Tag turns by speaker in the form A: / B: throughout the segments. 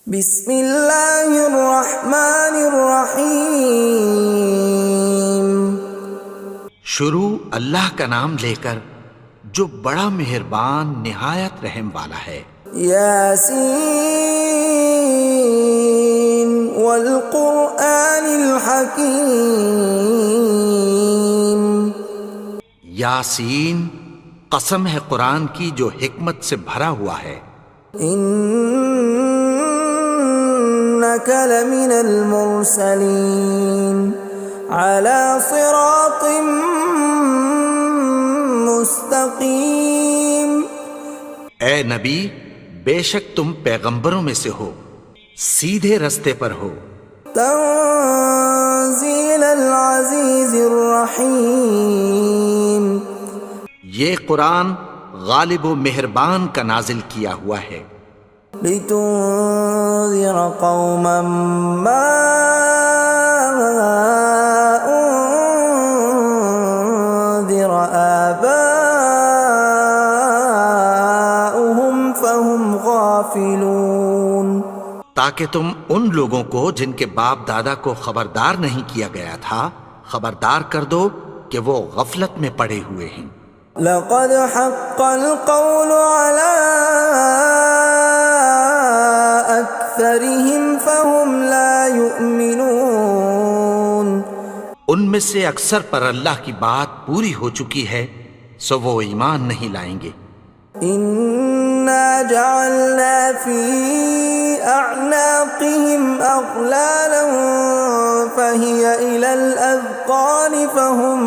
A: بسم اللہ الرحمن الرحیم۔
B: شروع اللہ کا نام لے کر جو بڑا مہربان نہایت رحم والا ہے۔
A: یاسین والقرآن الحکیم۔
B: یاسین، قسم ہے قرآن کی جو حکمت سے بھرا ہوا ہے۔
A: انک لمن المرسلین علی صراط مستقیم۔
B: اے نبی، بے شک تم پیغمبروں میں سے ہو، سیدھے رستے پر ہو۔
A: تنزیل العزیز الرحیم۔
B: یہ قرآن غالب و مہربان کا نازل کیا ہوا ہے۔
A: لتنذر قوما ما انذر آباؤهم فهم غافلون۔
B: تاکہ تم ان لوگوں کو جن کے باپ دادا کو خبردار نہیں کیا گیا تھا خبردار کر دو کہ وہ غفلت میں پڑے ہوئے ہیں۔
A: لقد حق القول على أكثرهم فهم لا يؤمنون۔
B: ان میں سے اکثر پر اللہ کی بات پوری ہو چکی ہے سو وہ ایمان نہیں لائیں گے۔
A: إنا جعلنا في أعناقهم أغلالا فهي إلى الأذقان فهم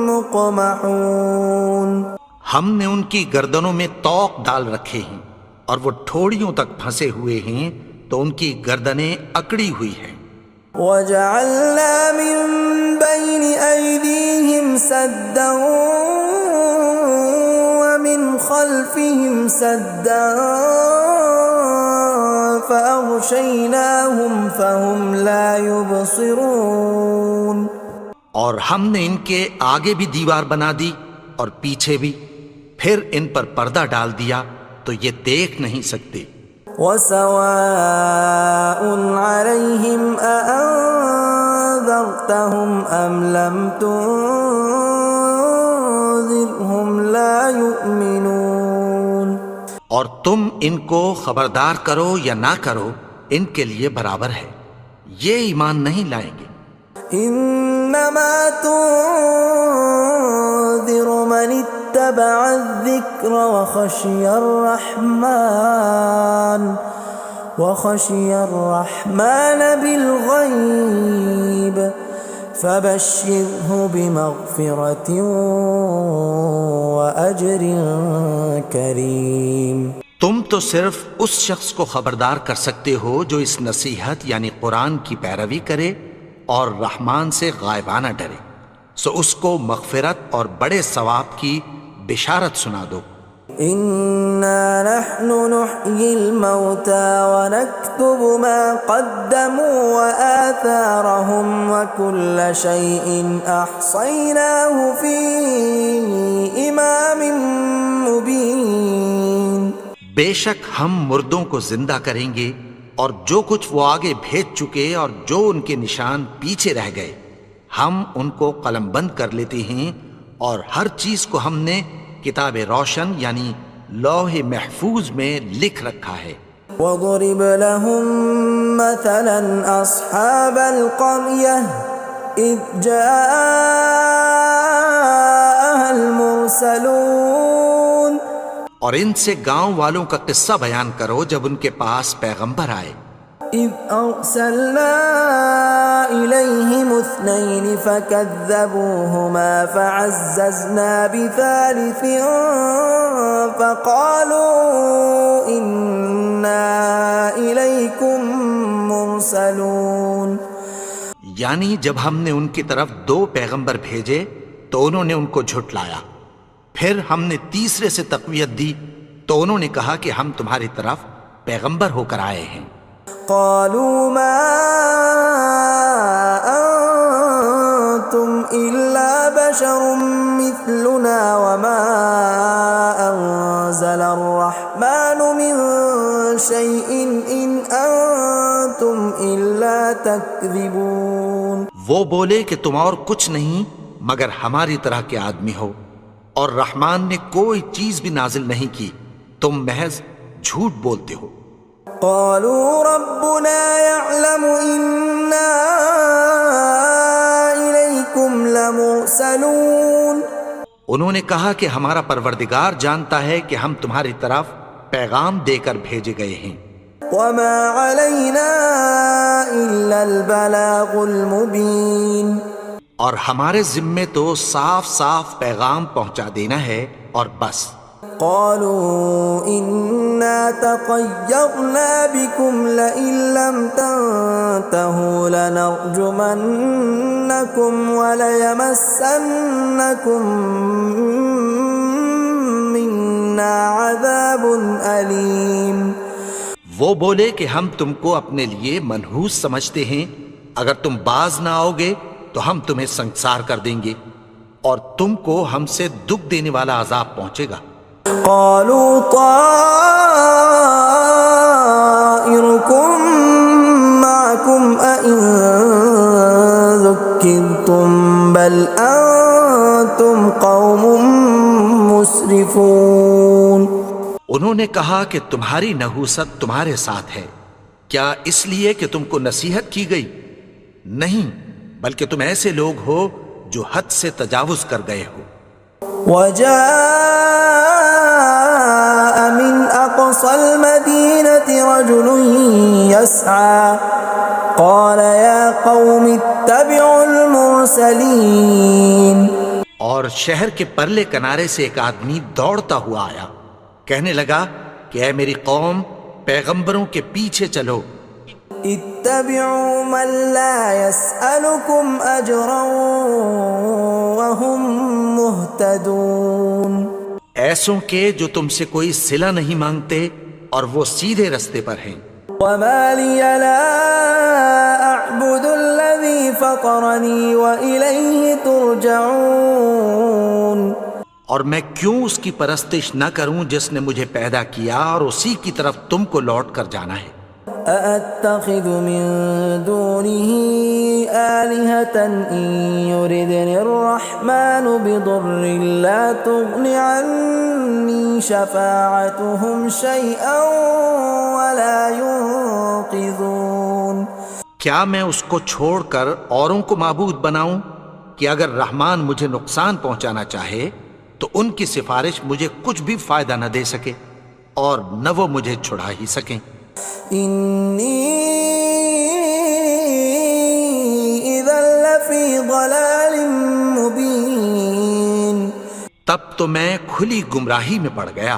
A: مقمحون۔
B: ہم نے ان کی گردنوں میں طوق ڈال رکھے ہیں اور وہ ٹھوڑیوں تک پھنسے ہوئے ہیں تو ان کی گردنیں اکڑی ہوئی ہیں۔
A: وَجَعَلْنَا مِن بَيْنِ أَيْدِيهِمْ سَدًّا وَمِنْ خَلْفِهِمْ سَدًّا فَأَغْشَيْنَاهُمْ فَهُمْ لَا يُبْصِرُونَ۔
B: اور ہم نے ان کے آگے بھی دیوار بنا دی اور پیچھے بھی، پھر ان پر پردہ ڈال دیا تو یہ دیکھ نہیں سکتے۔
A: وَسَوَاءٌ عَلَيْهِمْ أَأَنذَرْتَهُمْ أَمْ لَمْ تُنذِرْهُمْ لَا يُؤْمِنُونَ۔
B: اور تم ان کو خبردار کرو یا نہ کرو ان کے لیے برابر ہے، یہ ایمان نہیں لائیں گے۔
A: انما تنذر من اتبع الذکر وخشی الرحمن بالغیب فبشرہ بمغفرۃ واجر کریم۔
B: تم تو صرف اس شخص کو خبردار کر سکتے ہو جو اس نصیحت یعنی قرآن کی پیروی کرے اور رحمان سے غائبانہ ڈرے، سو اس کو مغفرت اور بڑے ثواب کی بشارت سنا دو۔
A: اِنَّا نَحْنُ نُحْيِي الْمَوْتَى وَنَكْتُبُ مَا قَدَّمُوا وَآثَارَهُمْ وَكُلَّ شَيْءٍ أَحْصَيْنَاهُ فِي إِمَامٍ مُبِينٍ۔
B: بے شک ہم مردوں کو زندہ کریں گے اور جو کچھ وہ آگے بھیج چکے اور جو ان کے نشان پیچھے رہ گئے ہم ان کو قلم بند کر لیتے ہیں، اور ہر چیز کو ہم نے کتاب روشن یعنی لوح محفوظ میں لکھ رکھا ہے۔
A: وَضُرِبْ لَهُم مَّثَلًا أَصْحَابَ الْقَرْيَةِ إِذْ جَاءَهَا الْمُرْسَلُونَ۔
B: اور ان سے گاؤں والوں کا قصہ بیان کرو جب ان کے پاس پیغمبر آئے۔
A: إِذْ أَرْسَلْنَا إِلَيْهِمُ اثْنَيْنِ فَكَذَّبُوهُمَا فَعَزَّزْنَا بِثَالِثٍ فَقَالُوا إِنَّا إِلَيْكُمْ مُرْسَلُونَ۔
B: یعنی جب ہم نے ان کی طرف دو پیغمبر بھیجے تو انہوں نے ان کو جھٹلایا، پھر ہم نے تیسرے سے تقویت دی تو انہوں نے کہا کہ ہم تمہاری طرف پیغمبر ہو کر آئے ہیں۔
A: قالوا ما أنتم إلا بشر مثلنا وما أنزل الرحمن من شيء إن أنتم إلا تكذبون.
B: وہ بولے کہ تم اور کچھ نہیں مگر ہماری طرح کے آدمی ہو، اور رحمان نے کوئی چیز بھی نازل نہیں کی، تم محض جھوٹ بولتے ہو.
A: قالوا ربنا يعلم إنا إليكم لمرسلون.
B: انہوں نے کہا کہ ہمارا پروردگار جانتا ہے کہ ہم تمہاری طرف پیغام دے کر بھیجے گئے ہیں.
A: وما علينا إلا البلاغ المبين.
B: اور ہمارے ذمے تو صاف صاف پیغام پہنچا دینا ہے اور بس.
A: قالوا إنا تطيرنا بكم لئن لم تنتهوا لنرجمنكم وليمسنكم منا عذاب أليم.
B: وہ بولے کہ ہم تم کو اپنے لیے منحوس سمجھتے ہیں، اگر تم باز نہ آؤ گے تو ہم تمہیں سنسار کر دیں گے اور تم کو ہم سے دکھ دینے والا عذاب پہنچے گا.
A: قالوا طائركم معكم أئن ذكرتم بل أنتم قوم مسرفون.
B: انہوں نے کہا کہ تمہاری نحوست تمہارے ساتھ ہے، کیا اس لیے کہ تم کو نصیحت کی گئی؟ نہیں، بلکہ تم ایسے لوگ ہو جو حد سے تجاوز کر گئے ہو.
A: وجاء من أقصى المدينة رجل يسعى قال يا قوم اتبعوا المرسلين.
B: اور شہر کے پرلے کنارے سے ایک آدمی دوڑتا ہوا آیا، کہنے لگا کہ اے میری قوم، پیغمبروں کے پیچھے چلو.
A: اتبعوا من لا يسألكم أجرا وهم مهتدون.
B: ایسوں کے جو تم سے کوئی صلہ نہیں مانگتے اور وہ سیدھے رستے پر ہیں.
A: وما لي لا أعبد الذي فطرني وإليه ترجعون.
B: اور میں کیوں اس کی پرستش نہ کروں جس نے مجھے پیدا کیا اور اسی کی طرف تم کو لوٹ کر جانا ہے.
A: أأتخذ من دونه آلهة إن يردني الرحمن بضر لا تغن عني شفاعتهم شيئا ولا ينقذون.
B: کیا میں اس کو چھوڑ کر اوروں کو معبود بناؤں کہ اگر رحمان مجھے نقصان پہنچانا چاہے تو ان کی سفارش مجھے کچھ بھی فائدہ نہ دے سکے اور نہ وہ مجھے چھڑا ہی سکیں.
A: إني إذا لفي ضلال مبين.
B: تب تو میں کھلی گمراہی میں پڑ گیا.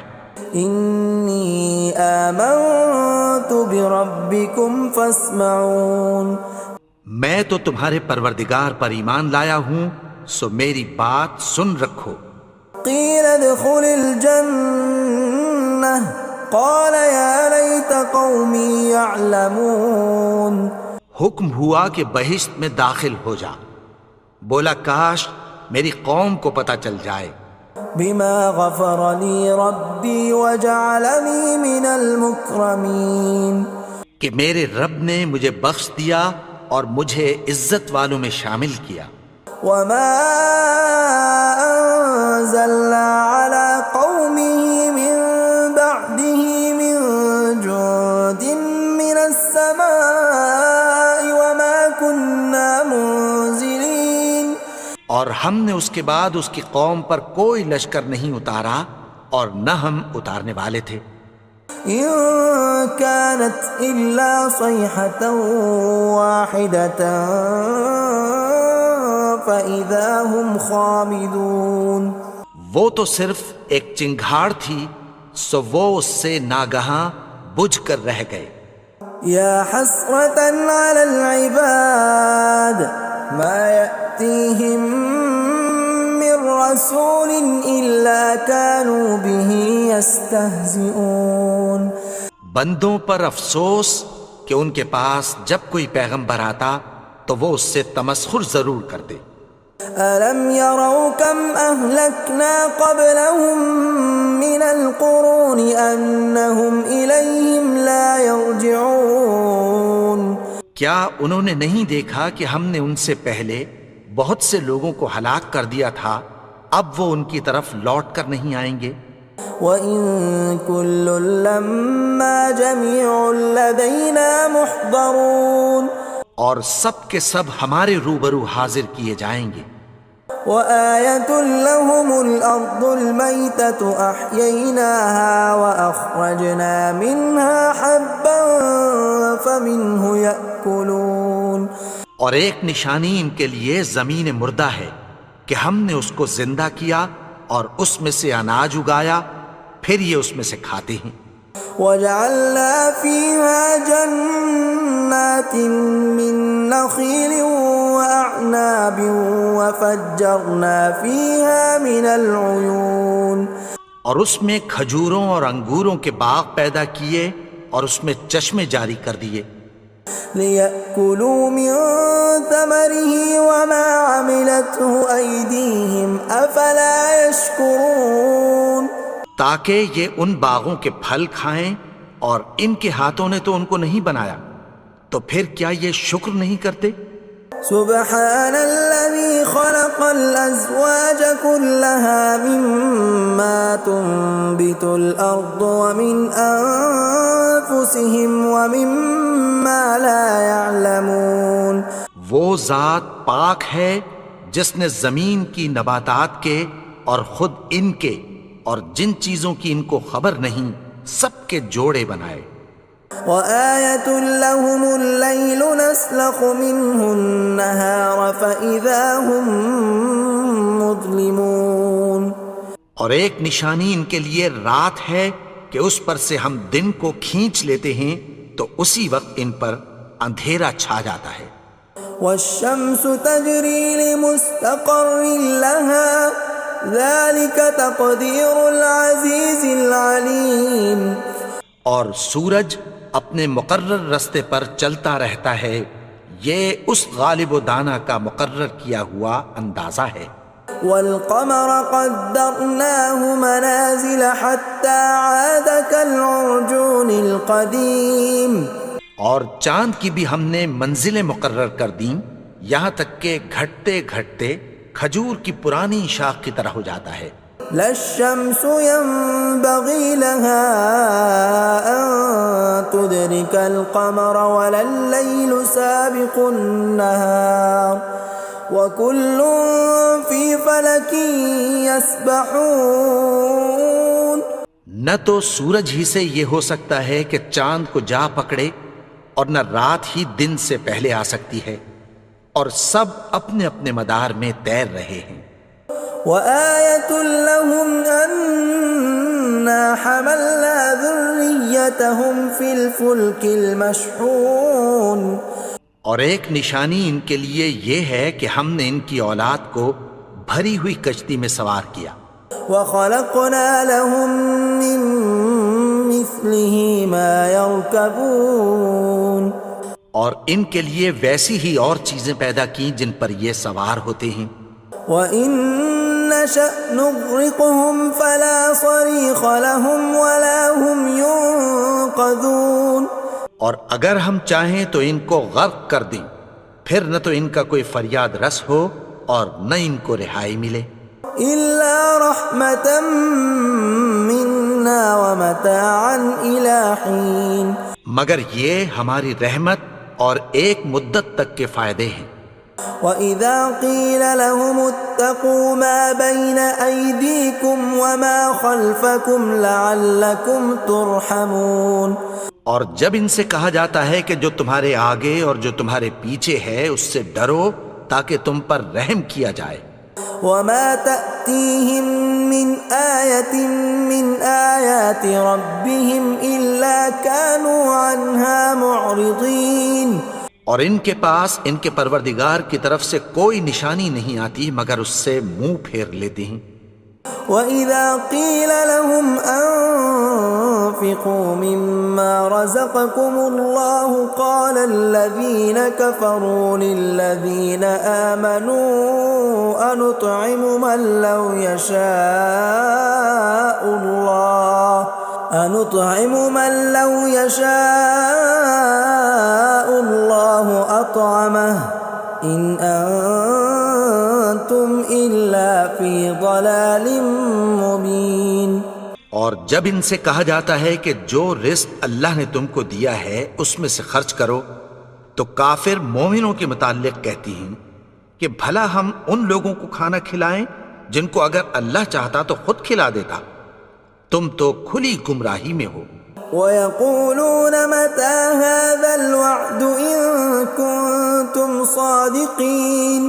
A: إني آمنت بربكم فاسمعون.
B: میں تو تمہارے پروردگار پر ایمان لایا ہوں، سو میری بات سن رکھو.
A: قيل ادخل الجنة قال يا ليت قومي يعلمون.
B: حکم ہوا کہ بہشت میں داخل ہو جا. بولا کاش میری قوم کو پتہ چل جائے.
A: بما غفر لي ربي وجعلني من المكرمين.
B: کہ میرے رب نے مجھے بخش دیا اور مجھے عزت والوں میں شامل کیا.
A: وما أنزلنا على قومه من بعده من جند من السماء وما كنا منزلين.
B: اور ہم نے اس کے بعد اس کی قوم پر کوئی لشکر نہیں اتارا اور نہ ہم اتارنے والے تھے.
A: إن كانت إلا صيحة واحدة فإذا هم خامدون.
B: وہ تو صرف ایک چنگھاڑ تھی، سو وہ اس سے ناگہاں بجھ کر رہ گئے.
A: يا حسرة على العباد ما يأتيهم من رسول إلا كانوا به يستهزئون.
B: بندوں پر افسوس کہ ان کے پاس جب کوئی پیغمبر آتا تو وہ اس سے تمسخر ضرور کرتے.
A: ألم يروا كم أهلكنا قبلهم من القرون أنهم إليهم لا يرجعون
B: کیا انہوں نے نہیں دیکھا کہ ہم نے ان سے پہلے بہت سے لوگوں کو ہلاک کر دیا تھا، اب وہ ان کی طرف لوٹ کر نہیں آئیں گے؟
A: وَإِن كُلٌّ لَّمَّا جَمِيعٌ لَّدَيْنَا مُحْضَرُونَ
B: اور سب کے سب ہمارے روبرو حاضر کیے جائیں گے۔
A: وَآيَةٌ لَّهُمُ الْأَرْضُ الْمَيْتَةُ أَحْيَيْنَاهَا وَأَخْرَجْنَا مِنْهَا حَبًّا فَمِنْهُ يَأْكُلُونَ
B: اور ایک نشانی ان کے لیے زمین مردہ ہے کہ ہم نے اس کو زندہ کیا اور اس میں سے اناج اگایا، پھر یہ اس میں سے کھاتے ہیں۔
A: وَجَعَلْنَا فِيهَا جَنَّاتٍ مِّن نَّخِيلٍ وَأَعْنَابٍ وَفَجَّرْنَا فِيهَا مِنَ الْعُيُونِ
B: اور اس میں کھجوروں اور انگوروں کے باغ پیدا کیے اور اس میں چشمے جاری کر دیے،
A: لِيَأْكُلُوا مِن ثَمَرِهِ وَمَا عَمِلَتْهُ أَيْدِيهِمْ أَفَلَا يَشْكُرُونَ
B: تاکہ یہ ان باغوں کے پھل کھائیں، اور ان کے ہاتھوں نے تو ان کو نہیں بنایا، تو پھر کیا یہ شکر نہیں کرتے؟
A: سبحان الذي خلق الأزواج كلها مما تنبت الأرض ومن أنفسهم ومما لا يعلمون
B: وہ ذات پاک ہے جس نے زمین کی نباتات کے اور خود ان کے اور جن چیزوں کی ان کو خبر نہیں سب کے جوڑے بنائے۔
A: وَآيَةٌ لَّهُمُ اللَّيْلُ نَسْلَخُ مِنْهُ النَّهَارَ فَإِذَا هُمْ مُظْلِمُونَ
B: اور ایک نشانی ان کے لیے رات ہے کہ اس پر سے ہم دن کو کھینچ لیتے ہیں تو اسی وقت ان پر اندھیرا چھا جاتا ہے۔
A: وَالشَّمْسُ تَجْرِي لِمُسْتَقَرٍّ لَّهَا ذَلِكَ تَقْدِيرُ الْعَزِيزِ الْعَلِيمِ
B: اور سورج اپنے مقرر رستے پر چلتا رہتا ہے، یہ اس غالب و دانا کا مقرر کیا ہوا اندازہ ہے۔
A: وَالْقَمَرَ قَدَّرْنَاهُ مَنَازِلَ حَتَّى عَادَ كَالْعُرْجُونِ الْقَدِيمِ
B: اور چاند کی بھی ہم نے منزلیں مقرر کر دیں، یہاں تک کہ گھٹتے گھٹتے کھجور کی پرانی شاخ کی طرح ہو جاتا ہے۔
A: لا الشمس ينبغي لها أن تدرك القمر ولا الليل سابق النهار وكل في فلك يسبحون
B: نہ تو سورج ہی سے یہ ہو سکتا ہے کہ چاند کو جا پکڑے، اور نہ رات ہی دن سے پہلے آ سکتی ہے، اور سب اپنے اپنے مدار میں تیر رہے ہیں۔
A: وَآيَةٌ لَّهُمْ أَنَّا حَمَلْنَا ذُرِّيَّتَهُمْ فِي الْفُلْكِ الْمَشْحُونِ
B: اور ایک نشانی ان کے لیے یہ ہے کہ ہم نے ان کی اولاد کو بھری ہوئی کشتی میں سوار کیا۔
A: وَخَلَقْنَا لَهُم مِّن مِّثْلِهِ مَا يَرْكَبُونَ
B: اور ان کے لیے ویسی ہی اور چیزیں پیدا کی جن پر یہ سوار ہوتے ہیں۔
A: وَإِن نَّشَأْ نُغْرِقْهُمْ فَلَا صَرِيخَ لَهُمْ وَلَا هُمْ يُنقَذُونَ
B: اور اگر ہم چاہیں تو ان کو غرق کر دیں، پھر نہ تو ان کا کوئی فریاد رس ہو اور نہ ان کو رہائی ملے۔
A: إِلَّا رَحْمَةً مِّنَّا وَمَتَاعًا إِلَىٰ حِينٍ
B: مگر یہ ہماری رحمت اور ایک مدت تک کے فائدے ہیں۔
A: وَإِذَا قِيلَ لَهُمُ اتَّقُوا مَا بَيْنَ أَيْدِيكُمْ وَمَا خَلْفَكُمْ لَعَلَّكُمْ تُرْحَمُونَ
B: اور جب ان سے کہا جاتا ہے کہ جو تمہارے آگے اور جو تمہارے پیچھے ہے اس سے ڈرو تاکہ تم پر رحم کیا جائے۔
A: وَمَا تَأْتِيهِم مِّنْ آيَةٍ مِّنْ آيَاتِ رَبِّهِمْ إِلَّا كَانُوا عَنْهَا مُعْرِضِينَ
B: اور ان کے پاس ان کے پروردگار کی طرف سے کوئی نشانی نہیں آتی مگر اس سے منہ پھیر لیتے ہیں۔
A: وَإِذَا قِيلَ لَهُمْ وأنفقوا مما رزقكم الله قال الذين كفروا للذين آمنوا أنطعم من لو يشاء الله أطعمه إن أنتم إلا في ضلال مبين۔
B: اور جب ان سے کہا جاتا ہے کہ جو رزق اللہ نے تم کو دیا ہے اس میں سے خرچ کرو، تو کافر مومنوں کے متعلق کہتی ہیں کہ بھلا ہم ان لوگوں کو کھانا کھلائیں جن کو اگر اللہ چاہتا تو خود کھلا دیتا، تم تو کھلی گمراہی میں ہو۔
A: وَيَقُولُونَ مَتَى هَذَا الْوَعْدُ إِن كُنتُمْ صَادِقِينَ،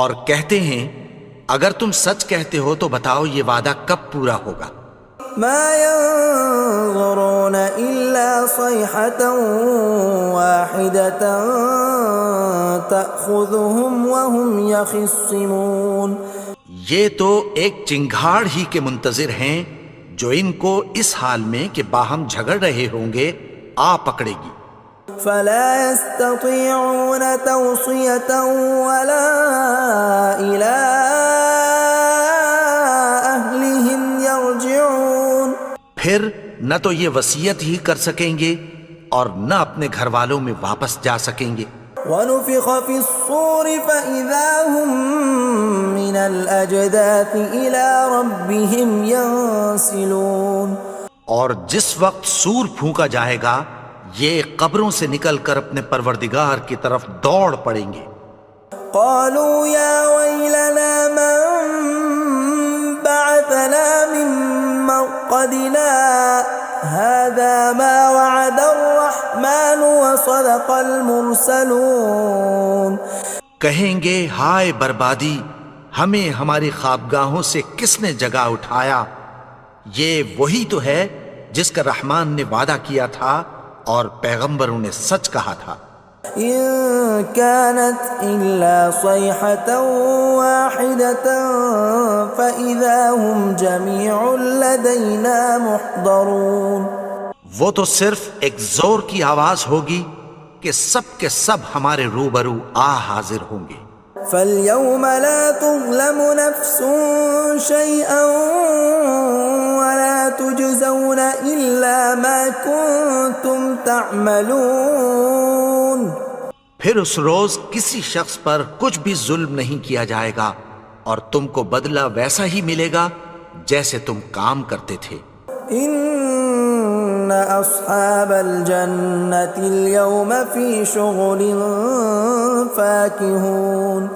B: اور کہتے ہیں اگر تم سچ کہتے ہو تو بتاؤ یہ وعدہ کب پورا ہوگا۔
A: مَا يَنظُرُونَ إِلَّا صَيْحَةً وَاحِدَةً تَأْخُذُهُمْ وَهُمْ يَخِصِّمُونَ،
B: یہ تو ایک چنگھاڑ ہی کے منتظر ہیں جو ان کو اس حال میں کہ باہم جھگڑ رہے ہوں گے آ پکڑے گی۔
A: فَلَا يَسْتَطِيعُونَ تَوْصِيَةً وَلَا إِلَىٰ أَهْلِهِمْ يَرْجِعُونَ،
B: پھر نہ تو یہ وصیت ہی کر سکیں گے اور نہ اپنے گھر والوں میں واپس جا سکیں گے۔
A: وَنُفِخَ فِي الصُّورِ فَإِذَا هُم مِّنَ الْأَجْدَاثِ إِلَىٰ رَبِّهِمْ يَنسِلُونَ،
B: اور جس وقت سور پھونکا جائے گا یہ قبروں سے نکل کر اپنے پروردگار کی طرف دوڑ پڑیں گے۔
A: قالوا يا ويلنا من بعثنا من مرقدنا هذا ما وعد الرحمن وصدق المرسلون،
B: کہیں گے ہائے بربادی، ہمیں ہماری خوابگاہوں سے کس نے جگا اٹھایا، یہ وہی تو ہے جس کا رحمان نے وعدہ کیا تھا اور پیغمبروں نے سچ کہا تھا۔
A: إن كانت إلا صيحة واحدة فإذا هم جميع لدينا محضرون،
B: وہ تو صرف ایک زور کی آواز ہوگی کہ سب کے سب ہمارے روبرو آ حاضر ہوں گے۔
A: فاليوم لا تظلم نفس شيئا ولا تجزون إلا ما كنتم تعملون،
B: پھر اس روز کسی شخص پر کچھ بھی ظلم نہیں کیا جائے گا اور تم کو بدلہ ویسا ہی ملے گا جیسے تم کام کرتے تھے۔
A: ان اصحاب الجنة اليوم في شغل فاكهون،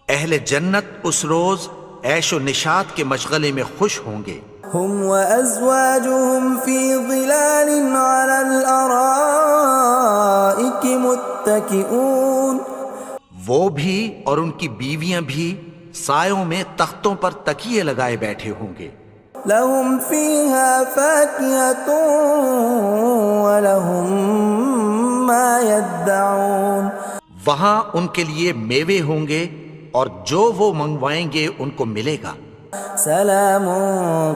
A: اہل
B: جنت اس روز عیش و نشاط کے مشغلے میں خوش ہوں گے۔
A: هم وازواجهم في ظلال على الارائك متكئون،
B: وہ بھی اور ان کی بیویاں بھی سایوں میں تختوں پر تکیے لگائے بیٹھے ہوں گے۔
A: لهم فيها فاكهة ولهم ما يدعون،
B: وہاں ان کے لیے میوے ہوں گے اور جو وہ منگوائیں گے ان کو ملے گا۔
A: سلام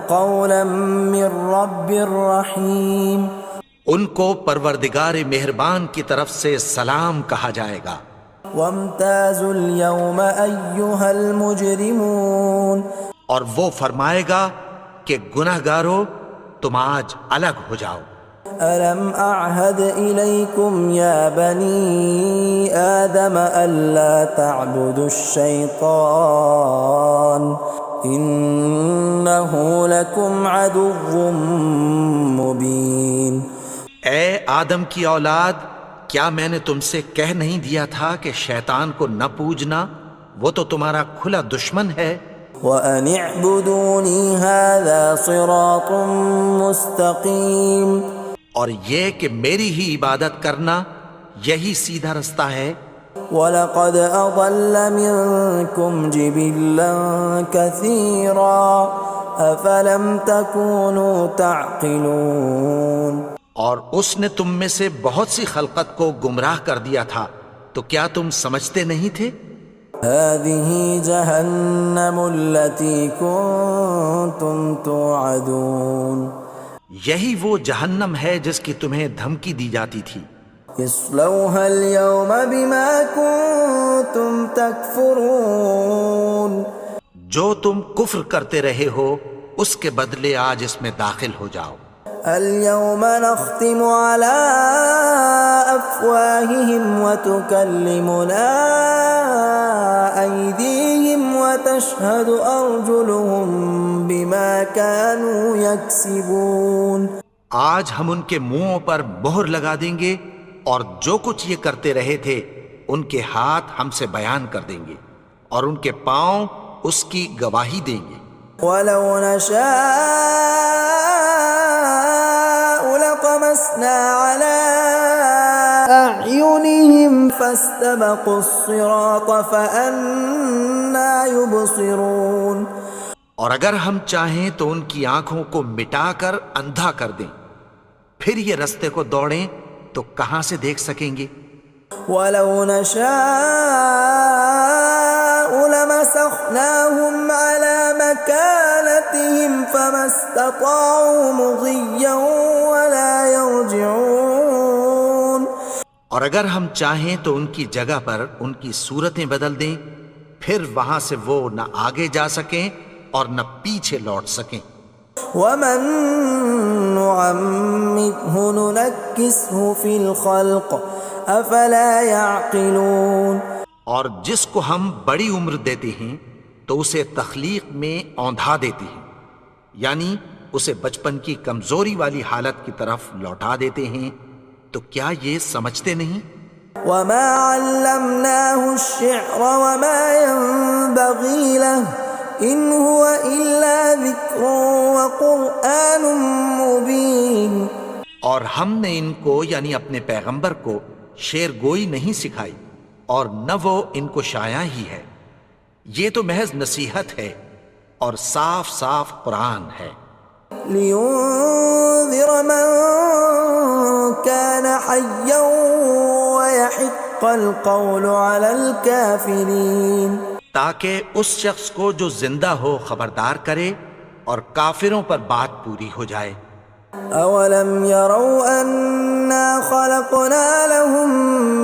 A: قولا من رب رحیم،
B: ان کو پروردگار مہربان کی طرف سے سلام کہا جائے گا۔
A: وامتازوا اليوم ایھا المجرمون،
B: اور وہ فرمائے گا کہ گنہگارو تم آج الگ ہو جاؤ۔
A: ألم أعهد إليكم يا بني آدم ألا تعبدوا الشيطان إنه لكم عدو مبين۔
B: اے آدم کی اولاد، کیا میں نے تم سے کہہ نہیں دیا تھا کہ شیطان کو نہ پوجنا، وہ تو تمہارا کھلا دشمن ہے۔
A: وَأَنِ اعْبُدُونِي هَذَا صِرَاطٌ مُسْتَقِيمٌ،
B: اور یہ کہ میری ہی عبادت کرنا یہی سیدھا رستہ ہے۔
A: وَلَقَدْ أَضَلَّ مِنْكُمْ جِبِلًّا كَثِيرًا أَفَلَمْ تَكُونُوا تَعْقِلُونَ،
B: اور اس نے تم میں سے بہت سی خلقت کو گمراہ کر دیا تھا، تو کیا تم سمجھتے نہیں تھے؟
A: هَذِهِ جَهَنَّمُ الَّتِي كُنْتُمْ تُوعَدُونَ،
B: یہی وہ جہنم ہے جس کی تمہیں دھمکی دی جاتی تھی.
A: اصلوها اليوم بما كنتم تكفرون.
B: جو تم کفر کرتے رہے ہو اس کے بدلے آج اس میں داخل ہو جاؤ.
A: اليوم نختم على أفواههم وتكلمنا أيديهم وتشهد أرجلهم بما كانوا يكسبون.
B: آج ہم ان کے منہوں پر مہر لگا دیں گے اور جو کچھ یہ کرتے رہے تھے ان کے ہاتھ ہم سے بیان کر دیں گے اور ان کے پاؤں اس کی گواہی دیں گے.
A: ولو نشاء لطمسنا على أعينهم فاستبقوا الصراط فأنى يبصرون.
B: اور اگر ہم چاہیں تو ان کی آنکھوں کو مٹا کر اندھا کر دیں، پھر یہ رستے کو دوڑیں تو کہاں سے دیکھ سکیں گے.
A: ولو نشاء لمسخناهم على مكانتهم فما استطاعوا مضيا ولا يرجعون.
B: اور اگر ہم چاہیں تو ان کی جگہ پر ان کی صورتیں بدل دیں، پھر وہاں سے وہ نہ آگے جا سکیں اور نہ پیچھے لوٹ سکیں.
A: ومن نعمره ننكسه في الخلق افلا يعقلون.
B: اور جس کو ہم بڑی عمر دیتے ہیں تو اسے تخلیق میں اوندھا دیتے ہیں، یعنی اسے بچپن کی کمزوری والی حالت کی طرف لوٹا دیتے ہیں. تو کیا یہ سمجھتے نہیں؟
A: وما علمناه الشعر وما ينبغي له ان هو الا ذکر وقرآن مبین.
B: اور ہم نے ان کو یعنی اپنے پیغمبر کو شعر گوئی نہیں سکھائی اور نہ وہ ان کو شایع ہی ہے، یہ تو محض نصیحت ہے اور صاف صاف قرآن ہے.
A: لینذر من كان حیا ويحق القول على الكافرین.
B: تاکہ اس شخص کو جو زندہ ہو خبردار کرے اور کافروں پر بات پوری ہو جائے.
A: اولم يروا انا خلقنا لهم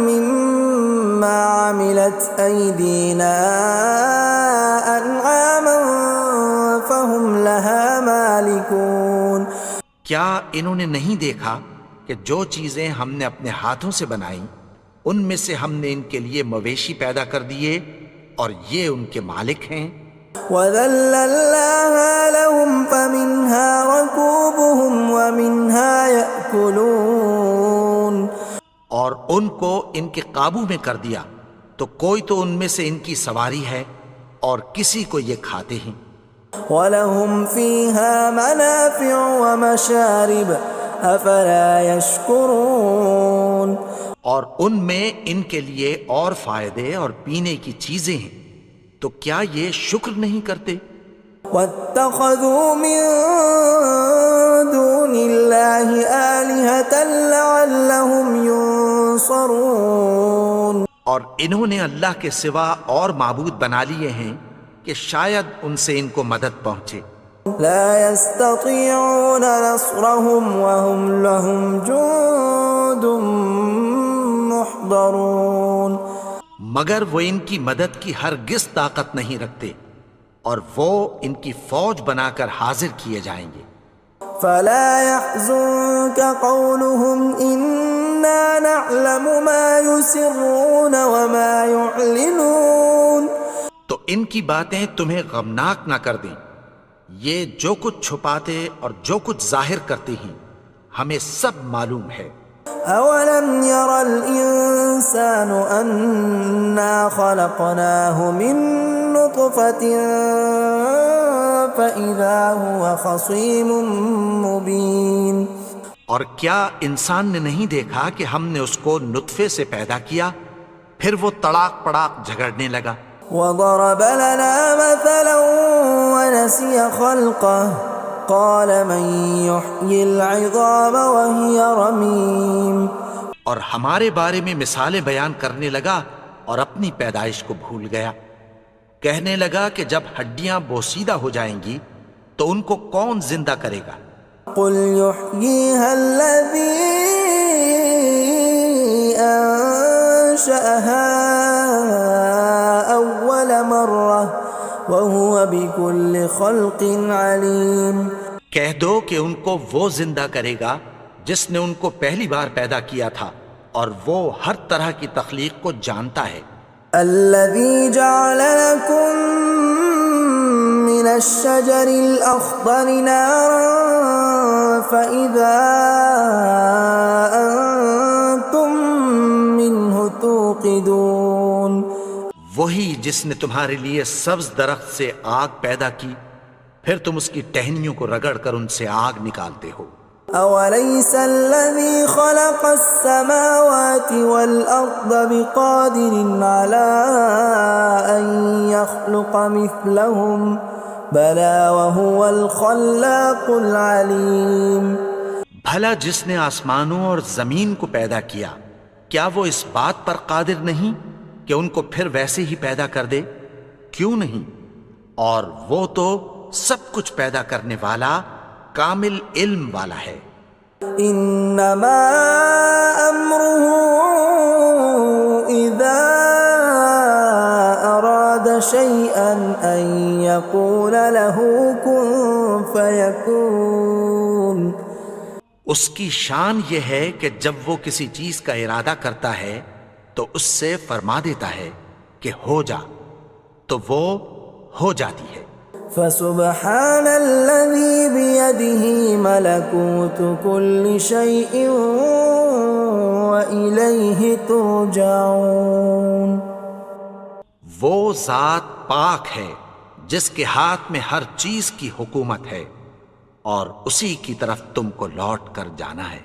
A: مما عملت ايدينا انعاما فهم لها مالكون.
B: کیا انہوں نے نہیں دیکھا کہ جو چیزیں ہم نے اپنے ہاتھوں سے بنائیں ان میں سے ہم نے ان کے لیے مویشی پیدا کر دیے اور یہ ان کے مالک ہیں.
A: وَذَلَّلْنَاهَا لَهُمْ فَمِنْهَا رَكُوبُهُمْ وَمِنْهَا يَأْكُلُونَ.
B: اور ان کو ان کے قابو میں کر دیا تو کوئی تو ان میں سے ان کی سواری ہے اور کسی کو یہ کھاتے ہیں.
A: وَلَهُمْ فِيهَا مَنَافِعُ وَمَشَارِبُ أَفَلَا يَشْكُرُونَ.
B: اور ان میں ان کے لیے اور فائدے اور پینے کی چیزیں ہیں، تو کیا یہ شکر نہیں کرتے؟
A: وَاتَّخَذُوا مِن دُونِ اللَّهِ آلِهَةً لَعَلَّهُمْ يُنصَرُونَ.
B: اور انہوں نے اللہ کے سوا اور معبود بنا لیے ہیں کہ شاید ان سے ان کو مدد پہنچے.
A: لا يستطيعون نصرهم وهم لهم جند محضرون.
B: مگر وہ ان کی مدد کی ہرگز طاقت نہیں رکھتے اور وہ ان کی فوج بنا کر حاضر کیے جائیں گے.
A: فلا يحزنك قولهم إنا نعلم ما يسرون وما يعلنون.
B: تو ان کی باتیں تمہیں غمناک نہ کر دیں، یہ جو کچھ چھپاتے اور جو کچھ ظاہر کرتے ہیں ہمیں سب معلوم ہے.
A: اولم ير الانسان انا خلقناه من نطفة فاذا هو خصيم مبين.
B: اور کیا انسان نے نہیں دیکھا کہ ہم نے اس کو نطفے سے پیدا کیا پھر وہ تڑاک پڑاک جھگڑنے لگا.
A: وضرب لنا مثلا ونسي خلقه قال من يحيي العظام وهي رميم.
B: اور ہمارے بارے میں مثالیں بیان کرنے لگا اور اپنی پیدائش کو بھول گیا. کہنے لگا کہ جب ہڈیاں بوسیدہ ہو جائیں گی تو ان کو کون زندہ کرے گا
A: قل يحييها الذي أنشأها أول مرة وهو بكل خلق عليم۔
B: کہہ دو کہ ان کو وہ زندہ کرے گا جس نے ان کو پہلی بار پیدا کیا تھا، اور وہ ہر طرح کی تخلیق کو جانتا ہے۔
A: الذي جعل لكم من الشجر الأخضر نارا فإذا أنتم منه توقدون،
B: وہی جس نے تمہارے لیے سبز درخت سے آگ پیدا کی، پھر تم اس کی ٹہنیوں کو رگڑ کر ان سے آگ نکالتے ہو۔
A: أوليس الذي خلق السماوات والأرض بقادر على أن يخلق مثلهم بلى وهو الخلاق العليم۔
B: بھلا جس نے آسمانوں اور زمین کو پیدا کیا، کیا وہ اس بات پر قادر نہیں کہ ان کو پھر ویسے ہی پیدا کر دے؟ کیوں نہیں؟ اور وہ تو سب کچھ پیدا کرنے والا، کامل علم والا ہے۔
A: انما امره اذا اراد شيئا ان يقول له كن فيكون۔
B: اس کی شان یہ ہے کہ جب وہ کسی چیز کا ارادہ کرتا ہے تو اس سے فرما دیتا ہے کہ ہو جا، تو وہ ہو جاتی ہے۔
A: فسبحان الذي بيده ملكوت كل شيء وإليه ترجعون۔
B: وہ ذات پاک ہے جس کے ہاتھ میں ہر چیز کی حکومت ہے، اور اسی کی طرف تم کو لوٹ کر جانا ہے۔